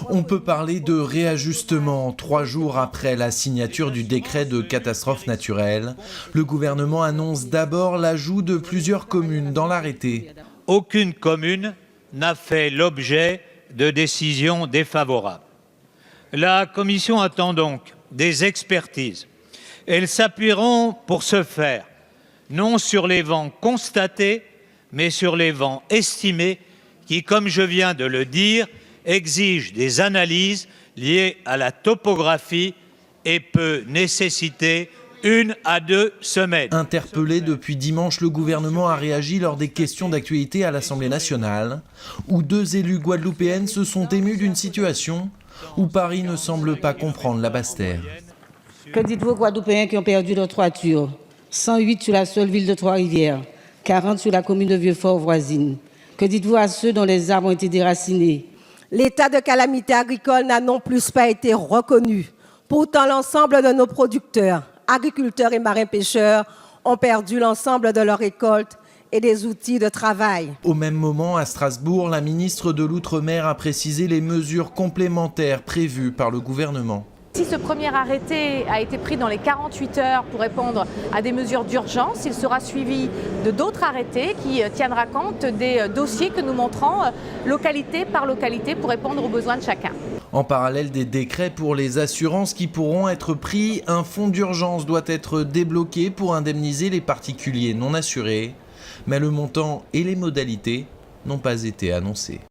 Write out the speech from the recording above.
On peut parler de réajustement 3 jours après la signature du décret de catastrophe naturelle. Le gouvernement annonce d'abord l'ajout de plusieurs communes dans l'arrêté. Aucune commune n'a fait l'objet de décisions défavorables. La Commission attend donc des expertises. Elles s'appuieront pour ce faire, non sur les vents constatés, mais sur les vents estimés qui, comme je viens de le dire, exige des analyses liées à la topographie et peut nécessiter 1 à 2 semaines. Interpellé depuis dimanche, le gouvernement a réagi lors des questions d'actualité à l'Assemblée nationale, où 2 élus guadeloupéennes se sont émus d'une situation où Paris ne semble pas comprendre la Basse-Terre. Que dites-vous aux Guadeloupéens qui ont perdu leur toiture? 108 sur la seule ville de Trois-Rivières, 40 sur la commune de Vieux-Fort voisine. Que dites-vous à ceux dont les arbres ont été déracinés? L'état de calamité agricole n'a non plus pas été reconnu. Pourtant, l'ensemble de nos producteurs, agriculteurs et marins-pêcheurs ont perdu l'ensemble de leurs récoltes et des outils de travail. Au même moment, à Strasbourg, la ministre de l'Outre-mer a précisé les mesures complémentaires prévues par le gouvernement. Si ce premier arrêté a été pris dans les 48 heures pour répondre à des mesures d'urgence, il sera suivi de d'autres arrêtés qui tiendra compte des dossiers que nous montrons localité par localité pour répondre aux besoins de chacun. En parallèle des décrets pour les assurances qui pourront être pris, un fonds d'urgence doit être débloqué pour indemniser les particuliers non assurés. Mais le montant et les modalités n'ont pas été annoncés.